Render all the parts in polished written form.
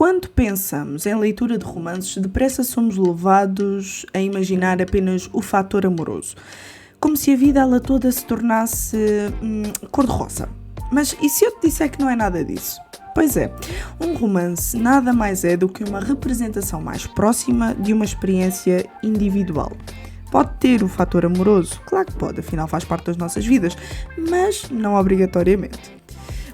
Quando pensamos em leitura de romances, depressa somos levados a imaginar apenas o fator amoroso, como se a vida ela toda se tornasse cor-de-rosa. Mas e se eu te disser que não é nada disso? Pois é, um romance nada mais é do que uma representação mais próxima de uma experiência individual. Pode ter o fator amoroso? Claro que pode, afinal faz parte das nossas vidas, mas não obrigatoriamente.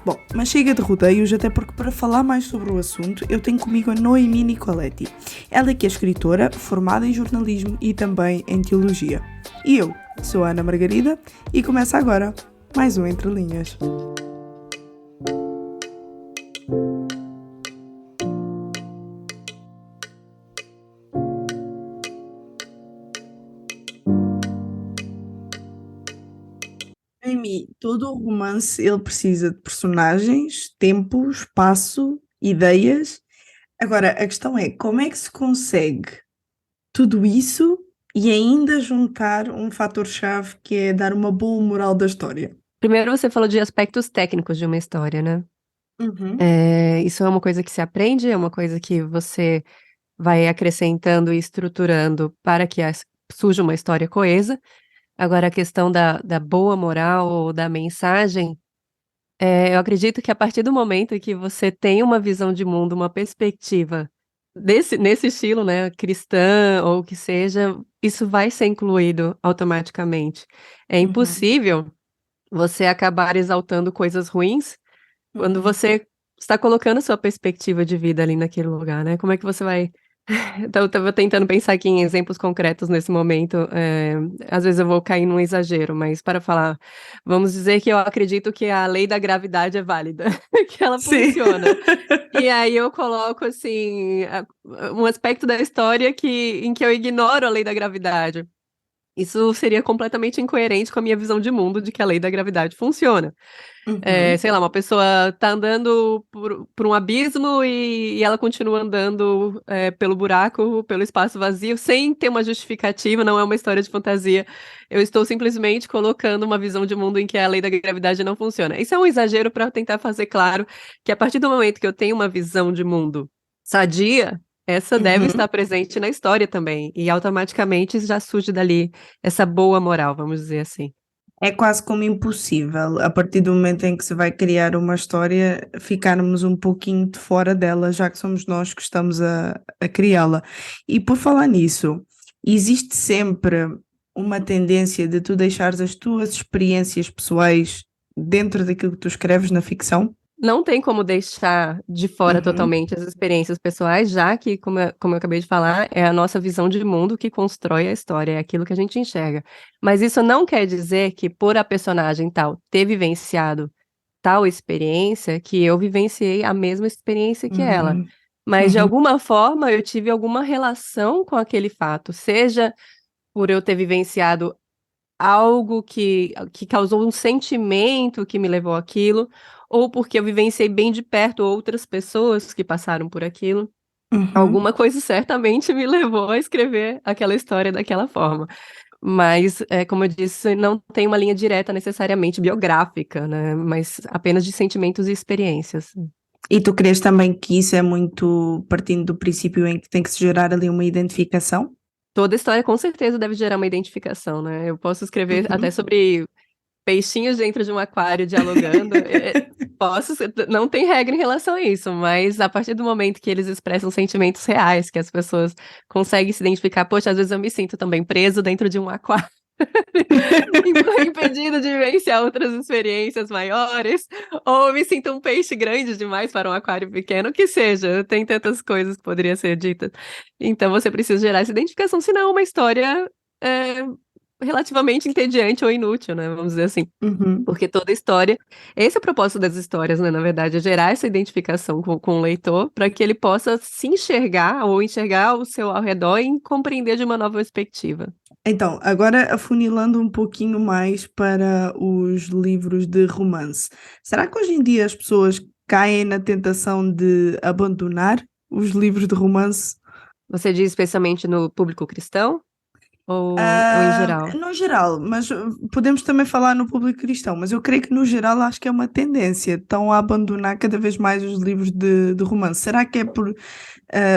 Bom, mas chega de rodeios, até porque para falar mais sobre o assunto eu tenho comigo a Noemi Nicoletti. Ela que é escritora, formada em jornalismo e também em teologia. E eu sou a Ana Margarida e começa agora mais um Entre Linhas. Noemi, todo o romance ele precisa de personagens, tempo, espaço, ideias. Agora, a questão é, como é que se consegue tudo isso e ainda juntar um fator-chave que é dar uma boa moral da história? Primeiro você falou de aspectos técnicos de uma história, né? Uhum, Isso é uma coisa que se aprende, é uma coisa que você vai acrescentando e estruturando para que surja uma história coesa. Agora, a questão da boa moral ou da mensagem, eu acredito que a partir do momento que você tem uma visão de mundo, uma perspectiva nesse estilo, né, cristã ou o que seja, isso vai ser incluído automaticamente. É uhum, impossível você acabar exaltando coisas ruins quando uhum. você está colocando sua perspectiva de vida ali naquele lugar, né? Como é que você vai. Então, eu estava tentando pensar aqui em exemplos concretos nesse momento. Às vezes eu vou cair num exagero, mas para falar, vamos dizer que eu acredito que a lei da gravidade é válida, que ela Sim. funciona. E aí eu coloco assim um aspecto da história em que eu ignoro a lei da gravidade. Isso seria completamente incoerente com a minha visão de mundo de que a lei da gravidade funciona. Uhum, Sei lá, uma pessoa tá andando por um abismo e ela continua andando pelo buraco, pelo espaço vazio, sem ter uma justificativa, não é uma história de fantasia. Eu estou simplesmente colocando uma visão de mundo em que a lei da gravidade não funciona. Isso é um exagero para tentar fazer claro que a partir do momento que eu tenho uma visão de mundo sadia, essa deve estar uhum. presente na história também, e automaticamente já surge dali essa boa moral, vamos dizer assim. É quase como impossível, a partir do momento em que se vai criar uma história, ficarmos um pouquinho de fora dela, já que somos nós que estamos a criá-la. E por falar nisso, existe sempre uma tendência de tu deixares as tuas experiências pessoais dentro daquilo que tu escreves na ficção? Não tem como deixar de fora Uhum, totalmente as experiências pessoais, já que, como eu acabei de falar, é a nossa visão de mundo que constrói a história, é aquilo que a gente enxerga. Mas isso não quer dizer que, por a personagem tal ter vivenciado tal experiência, que eu vivenciei a mesma experiência que ela. uhum, Mas, de uhum, alguma forma, eu tive alguma relação com aquele fato, seja por eu ter vivenciado algo que causou um sentimento que me levou àquilo, ou porque eu vivenciei bem de perto outras pessoas que passaram por aquilo. uhum. Alguma coisa certamente me levou a escrever aquela história daquela forma. Mas, como eu disse, não tem uma linha direta necessariamente biográfica, né? Mas apenas de sentimentos e experiências. E tu crês também que isso é muito partindo do princípio em que tem que se gerar ali uma identificação? Toda história com certeza deve gerar uma identificação, né? Eu posso escrever até Uhum. sobre peixinhos dentro de um aquário dialogando. Não tem regra em relação a isso, mas a partir do momento que eles expressam sentimentos reais, que as pessoas conseguem se identificar, poxa, às vezes eu me sinto também preso dentro de um aquário, impedido de vivenciar outras experiências maiores, ou eu me sinto um peixe grande demais para um aquário pequeno, que seja, tem tantas coisas que poderiam ser ditas. Então você precisa gerar essa identificação, senão é uma história é, relativamente entediante ou inútil, né? Vamos dizer assim. Uhum. Porque toda história, esse é o propósito das histórias, né? Na verdade, é gerar essa identificação com o leitor para que ele possa se enxergar ou enxergar o seu ao redor e compreender de uma nova perspectiva. Então, agora afunilando um pouquinho mais para os livros de romance. Será que hoje em dia as pessoas caem na tentação de abandonar os livros de romance? Você diz especialmente no público cristão? ou em geral? No geral, mas podemos também falar no público cristão, mas eu creio que no geral acho que é uma tendência. Estão a abandonar cada vez mais os livros de romance. Será que é por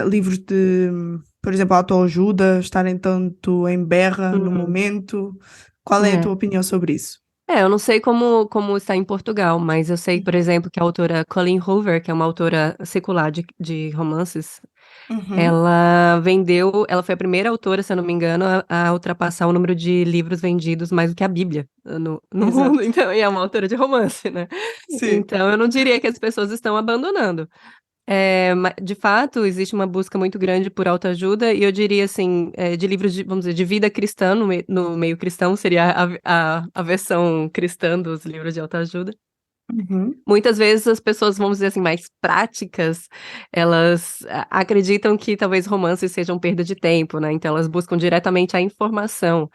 livros de, por exemplo, autoajuda, estarem tanto em berra no Uhum. momento? Qual é a É. tua opinião sobre isso? Eu não sei como está em Portugal, mas eu sei, por exemplo, que a autora Colleen Hoover, que é uma autora secular de romances, Uhum. ela foi a primeira autora, se eu não me engano, a ultrapassar o número de livros vendidos mais do que a Bíblia no mundo, Exato. então, e é uma autora de romance, né? Sim. Então, eu não diria que as pessoas estão abandonando. De fato, existe uma busca muito grande por autoajuda, e eu diria assim, de livros de, vamos dizer, de vida cristã, no meio cristão, seria a versão cristã dos livros de autoajuda. Uhum. Muitas vezes as pessoas, vamos dizer assim, mais práticas, elas acreditam que talvez romances sejam perda de tempo, né? Então elas buscam diretamente a informação.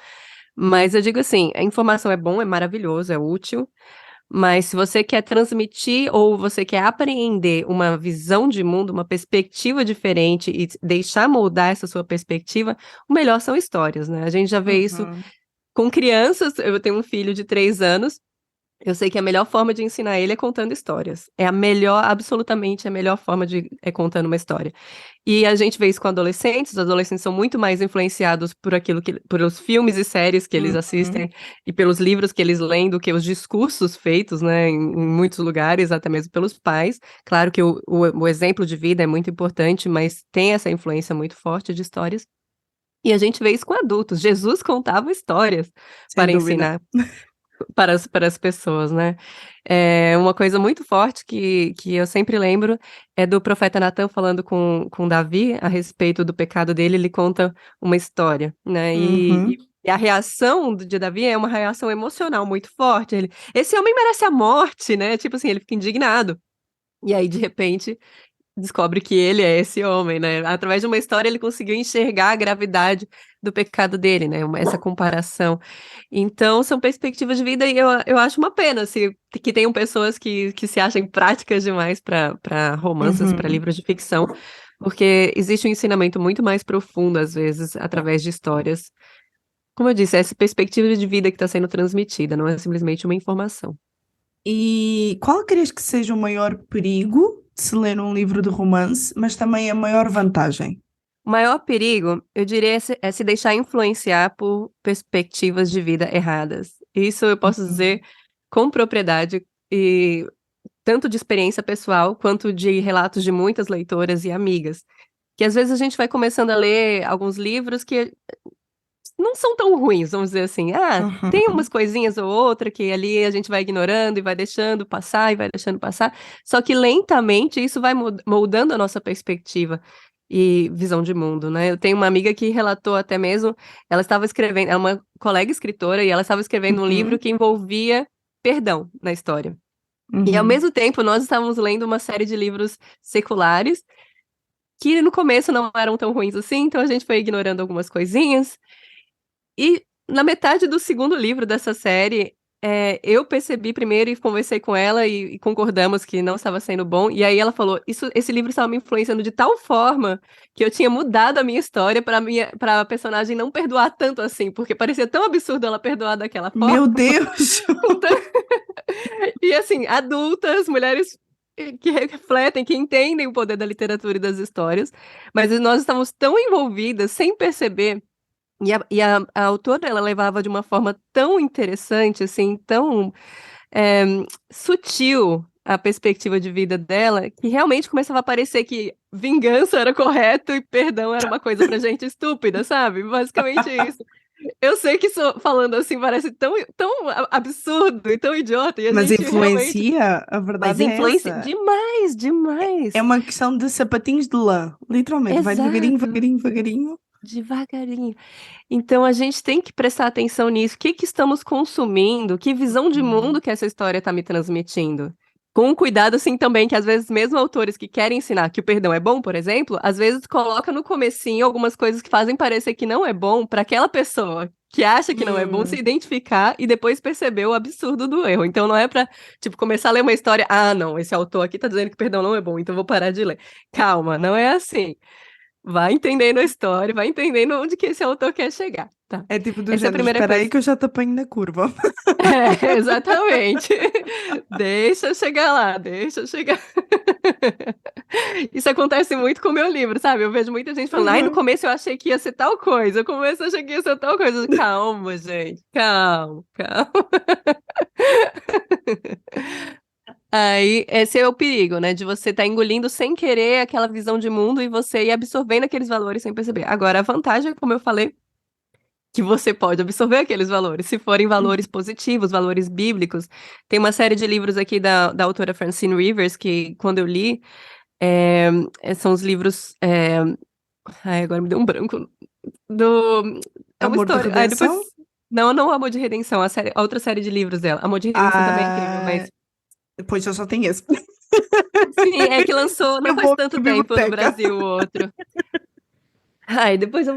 Mas eu digo assim, a informação é bom, é maravilhoso, é útil, mas se você quer transmitir ou você quer apreender uma visão de mundo, uma perspectiva diferente e deixar moldar essa sua perspectiva, o melhor são histórias, né? A gente já vê isso Uhum. com crianças. Eu tenho um filho de 3 anos. Eu sei que a melhor forma de ensinar ele é contando histórias. É a melhor, absolutamente a melhor forma é contando uma história. E a gente vê isso com adolescentes. Os adolescentes são muito mais influenciados por pelos filmes e séries que eles Uhum. assistem e pelos livros que eles leem do que os discursos feitos, né, em muitos lugares, até mesmo pelos pais. Claro que o exemplo de vida é muito importante, mas tem essa influência muito forte de histórias. E a gente vê isso com adultos. Jesus contava histórias Sem para dúvida. ensinar para as pessoas, né? Uma coisa muito forte que eu sempre lembro é do profeta Natan falando com Davi a respeito do pecado dele. Ele conta uma história, né? Uhum. E a reação de Davi é uma reação emocional muito forte. Esse homem merece a morte, né? Tipo assim, ele fica indignado. E aí, de repente, descobre que ele é esse homem, né? Através de uma história, ele conseguiu enxergar a gravidade do pecado dele, né? Essa comparação. Então, são perspectivas de vida e eu acho uma pena que tenham pessoas que se achem práticas demais para romances, para Uhum. livros de ficção, porque existe um ensinamento muito mais profundo, às vezes, através de histórias. Como eu disse, é essa perspectiva de vida que está sendo transmitida, não é simplesmente uma informação. E qual crees que seja o maior perigo de se ler um livro de romance, mas também a maior vantagem? O maior perigo, eu diria, é se deixar influenciar por perspectivas de vida erradas. Isso eu posso Uhum. dizer com propriedade, e tanto de experiência pessoal quanto de relatos de muitas leitoras e amigas. Que às vezes a gente vai começando a ler alguns livros que não são tão ruins, vamos dizer assim. Tem umas Uhum. coisinhas ou outra que ali a gente vai ignorando e vai deixando passar e vai deixando passar. Só que lentamente isso vai moldando a nossa perspectiva e visão de mundo, né? Eu tenho uma amiga que relatou até mesmo, ela estava escrevendo, é uma colega escritora, e ela estava escrevendo um livro Uhum. que envolvia perdão na história. E ao Uhum. mesmo tempo nós estávamos lendo uma série de livros seculares que no começo não eram tão ruins assim, então a gente foi ignorando algumas coisinhas. E na metade do segundo livro dessa série, eu percebi primeiro e conversei com ela e concordamos que não estava sendo bom. E aí ela falou: esse livro estava me influenciando de tal forma que eu tinha mudado a minha história para a personagem não perdoar tanto assim, porque parecia tão absurdo ela perdoar daquela forma. Meu Deus! com tan- E assim, adultas, mulheres que refletem, que entendem o poder da literatura e das histórias, mas nós estávamos tão envolvidas sem perceber. E a autora, ela levava de uma forma tão interessante, assim, tão eh, sutil a perspectiva de vida dela, que realmente começava a parecer que vingança era correto e perdão era uma coisa pra gente estúpida, sabe? Basicamente isso. Eu sei que isso, falando assim, parece tão absurdo e tão idiota, e a Mas gente realmente. influencia, a Mas verdade é influencia essa. demais, É demais. uma questão de sapatinhos de lã. Literalmente, vai devagarinho, Exato, devagarinho, devagarinho. devagarinho. Então a gente tem que prestar atenção nisso. O que que estamos consumindo? Que visão de mundo Uhum. que essa história está me transmitindo? Com cuidado, assim, também, que às vezes mesmo autores que querem ensinar que o perdão é bom, por exemplo, às vezes coloca no comecinho algumas coisas que fazem parecer que não é bom para aquela pessoa que acha que não é bom se Hum. identificar e depois perceber o absurdo do erro. Então não é para, tipo, começar a ler uma história, não, esse autor aqui tá dizendo que perdão não é bom, então vou parar de ler. Calma, não é assim. Vai entendendo a história, vai entendendo onde que esse autor quer chegar, tá? É tipo do Essa é a género, primeira espera aí coisa. que eu já te apanho na curva. É, exatamente. Deixa eu chegar lá, deixa eu chegar. Isso acontece muito com o meu livro, sabe? Eu vejo muita gente falando, ai, no Uhum. começo eu achei que ia ser tal coisa, no começo eu achei que ia ser tal coisa. Calma, gente, calma, calma. Aí, esse é o perigo, né? De você estar engolindo sem querer aquela visão de mundo e você ir absorvendo aqueles valores sem perceber. Agora, a vantagem, como eu falei, que você pode absorver aqueles valores, se forem valores positivos, valores bíblicos. Tem uma série de livros aqui da autora Francine Rivers, que quando eu li, é, são os livros. Ai, agora me deu um branco. Do, é uma Amor de história. Ai, depois. redenção? Não, não Amor de Redenção, a outra série de livros dela. Amor de Redenção também é incrível, Ah, mas. pois eu só tenho esse. Sim, é que lançou não Eu faz vou à tanto minha tempo no biblioteca. Brasil o outro. Ai, depois eu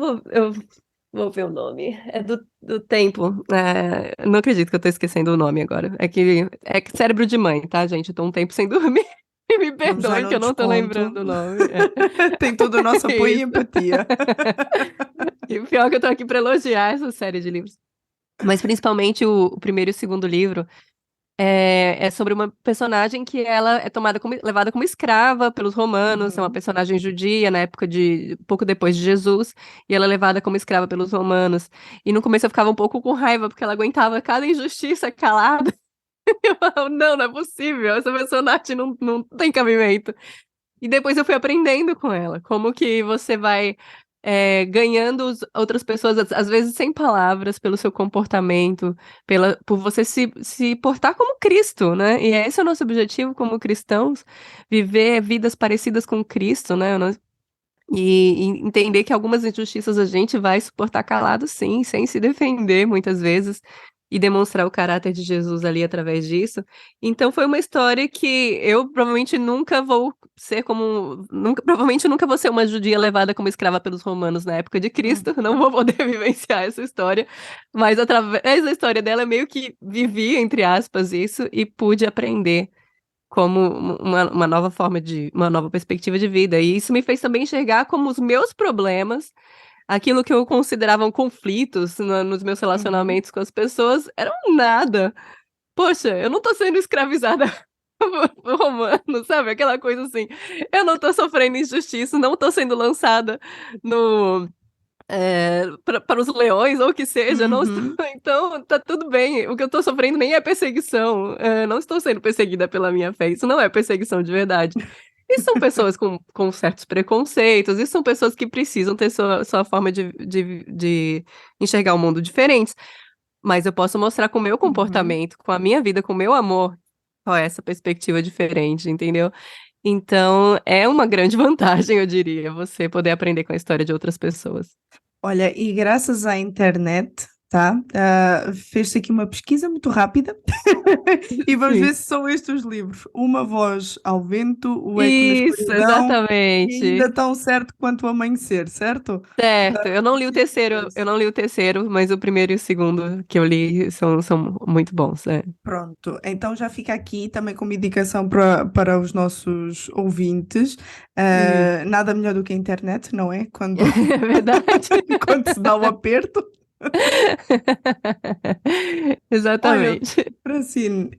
vou ver o nome. É do tempo. Não acredito que eu tô esquecendo o nome agora. É que cérebro de mãe, tá, gente? Eu tô um tempo sem dormir. Me Vamos dar perdoem que um eu não tô desconto. lembrando o nome. Tem todo o nosso apoio e Isso. empatia. E o pior é que eu tô aqui pra elogiar essa série de livros. Mas principalmente o primeiro e o segundo livro. É sobre uma personagem que ela é levada como escrava pelos romanos, é uma Uhum. personagem judia na época de pouco depois de Jesus, e ela é levada como escrava pelos romanos. E no começo eu ficava um pouco com raiva, porque ela aguentava cada injustiça calada. Eu falava, não, não é possível, essa personagem não tem cabimento. E depois eu fui aprendendo com ela, como que você vai ganhando outras pessoas, às vezes sem palavras, pelo seu comportamento, por você se portar como Cristo, né? E esse é o nosso objetivo como cristãos, viver vidas parecidas com Cristo, né? E entender que algumas injustiças a gente vai suportar calado, sim, sem se defender muitas vezes, e demonstrar o caráter de Jesus ali através disso. Então foi uma história que eu provavelmente nunca vou ser como. Provavelmente nunca vou ser uma judia levada como escrava pelos romanos na época de Hum. Cristo, não vou poder vivenciar essa história, mas através da história dela, eu meio que vivi, entre aspas, isso e pude aprender como uma nova uma nova perspectiva de vida. E isso me fez também enxergar como os meus problemas, aquilo que eu considerava conflitos nos meus Uhum. relacionamentos com as pessoas, eram nada. Poxa, eu não tô sendo escravizada por romano, sabe? Aquela coisa assim. Eu não tô sofrendo injustiça, não tô sendo lançada no para os leões, ou o que seja, não estou. Uhum. Então, tá tudo bem. O que eu estou sofrendo nem é perseguição. Não estou sendo perseguida pela minha fé. Isso não é perseguição de verdade. E são pessoas com certos preconceitos, e são pessoas que precisam ter sua forma de enxergar o mundo diferentes. Mas eu posso mostrar com o meu Uhum. comportamento, com a minha vida, com o meu amor, qual é essa perspectiva diferente, entendeu? Então, é uma grande vantagem, eu diria, você poder aprender com a história de outras pessoas. Olha, e graças à internet, tá? Fez-se aqui uma pesquisa muito rápida e vamos ver Sim. se são estes os livros. Uma Voz ao Vento, O Eco na Isso, Escuridão e exatamente. ainda tão certo quanto o amanhecer, certo? Certo. Eu não li o terceiro, eu não li o terceiro, mas o primeiro e o segundo que eu li são muito bons. Pronto, então já fica aqui também como indicação para os nossos ouvintes. Isso. Nada melhor do que a internet, não é? Quando, É verdade. quando se dá o aperto. Olha, Exatamente. Francine,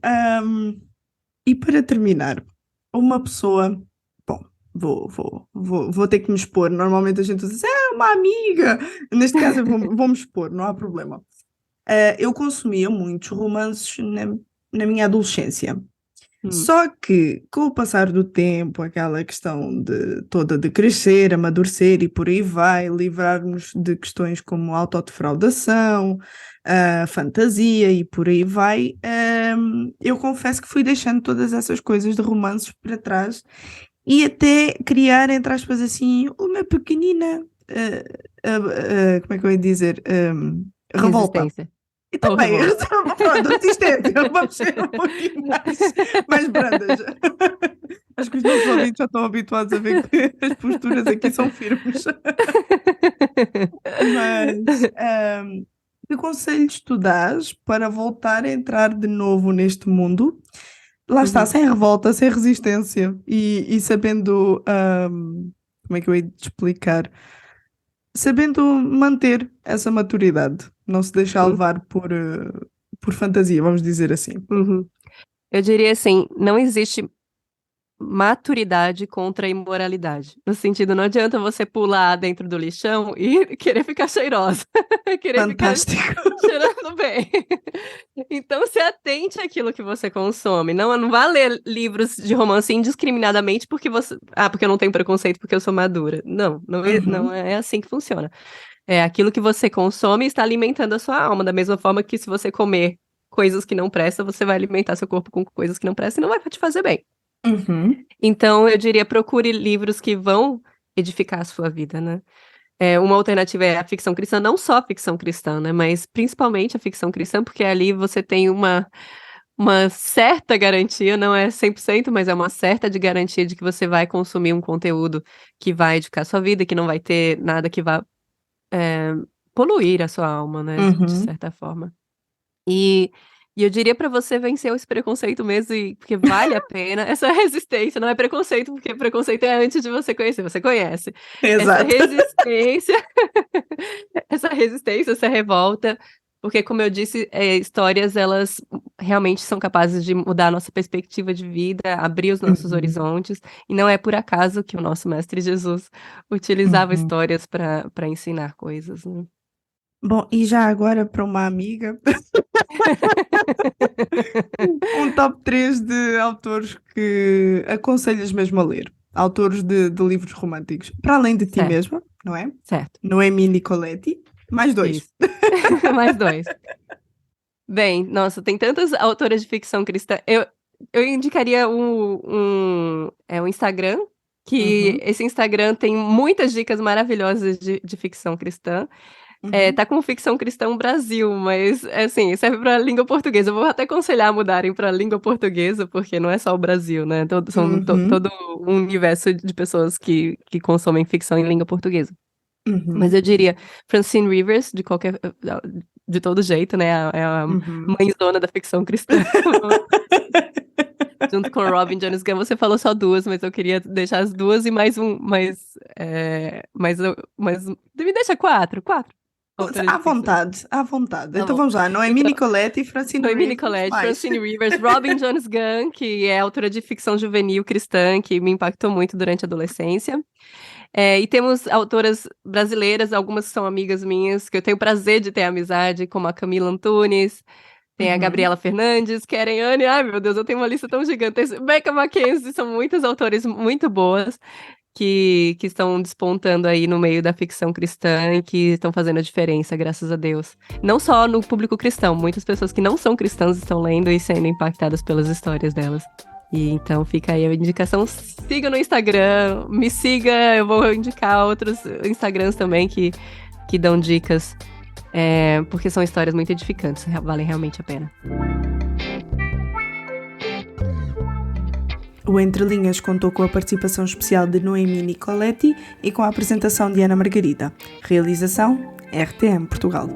e para terminar, uma pessoa. Bom, vou ter que me expor. Normalmente a gente diz, uma amiga. Neste caso, vou-me expor, não há problema. Eu consumia muitos romances na minha adolescência. Hum, Só que, com o passar do tempo, aquela questão toda de crescer, amadurecer e por aí vai, livrar-nos de questões como autodefraudação, fantasia e por aí vai, eu confesso que fui deixando todas essas coisas de romances para trás e até criar, entre aspas, assim, uma pequenina, como é que eu ia dizer, revolta. resistência. E Ou também, revolta. pronto, resistência, vamos ser um pouquinho mais brandas. Acho que os nossos ouvintes já estão habituados a ver que as posturas aqui são firmes. Mas, que conselhos tu dás para voltar a entrar de novo neste mundo? Lá está, Uhum. sem revolta, sem resistência e sabendo, como é que eu hei de explicar? Sabendo manter essa maturidade, não se deixar Hum, levar por fantasia, vamos dizer assim. uhum. Eu diria assim, não existe maturidade contra a imoralidade. No sentido, não adianta você pular dentro do lixão e querer ficar cheirosa, querer ficar Fantástico. cheirando bem. Então, se atente àquilo que você consome. Não vá ler livros de romance indiscriminadamente porque você. Ah, porque eu não tenho preconceito, porque eu sou madura. Não Uhum, é assim que funciona. É aquilo que você consome está alimentando a sua alma, da mesma forma que se você comer coisas que não prestam, você vai alimentar seu corpo com coisas que não prestam e não vai te fazer bem. uhum, Então, eu diria, procure livros que vão edificar a sua vida, né? Uma alternativa é a ficção cristã, não só a ficção cristã, né? Mas principalmente a ficção cristã, porque ali você tem uma certa garantia, não é 100%, mas é uma certa de garantia de que você vai consumir um conteúdo que vai edificar a sua vida, que não vai ter nada que vá é, poluir a sua alma, né? De uhum. certa forma. E, e eu diria pra você vencer esse preconceito mesmo, porque vale a pena essa resistência. Não é preconceito, porque preconceito é antes de você conhecer, você conhece. Essa Exato. resistência, essa resistência, essa revolta, porque, como eu disse, histórias, elas realmente são capazes de mudar a nossa perspectiva de vida, abrir os nossos Uhum, horizontes, e não é por acaso que o nosso Mestre Jesus utilizava uhum. histórias para ensinar coisas, né? Bom, e já agora para uma amiga, um top 3 de autores que aconselhas mesmo a ler. Autores de livros românticos. Para além de ti Certo, mesma, não é? certo. Noemi Nicoletti. Mais dois. Isso. Mais dois. Bem, nossa, tem tantas autoras de ficção cristã. Eu indicaria um Instagram, que Uhum, esse Instagram tem muitas dicas maravilhosas de ficção cristã. uhum, Tá com Ficção Cristã Brasil, mas, assim, serve para língua portuguesa. Eu vou até aconselhar a mudarem para língua portuguesa, porque não é só o Brasil, né? uhum, Todo um universo de pessoas que consomem ficção em língua portuguesa. Mas uhum, eu diria Francine Rivers, de todo jeito, né? É a uhum. mãezona da ficção cristã. Junto com Robin Jones Gunn, você falou só duas, mas eu queria deixar as duas e mais. Me deixa quatro autores À de ficção. vontade, à vontade. Tá Então bom. vamos lá. Noemi Então, Nicoletti e Francine Noemi Rivers, Nicolette, mais. Francine Rivers, Robin Jones Gunn, que é autora de ficção juvenil cristã, que me impactou muito durante a adolescência. E temos autoras brasileiras, algumas que são amigas minhas, que eu tenho o prazer de ter amizade, como a Camila Antunes, tem a Uhum, Gabriela Fernandes, Keren Anne, ai meu Deus, eu tenho uma lista tão gigantesca. Becca Mackenzie, são muitas autores muito boas que estão despontando aí no meio da ficção cristã e que estão fazendo a diferença, graças a Deus. Não só no público cristão, muitas pessoas que não são cristãs estão lendo e sendo impactadas pelas histórias delas. E então fica aí a indicação, siga no Instagram, me siga, eu vou indicar outros Instagrams também que dão dicas, porque são histórias muito edificantes, valem realmente a pena. O Entre Linhas contou com a participação especial de Noemi Nicoletti e com a apresentação de Ana Margarida. Realização RTM Portugal.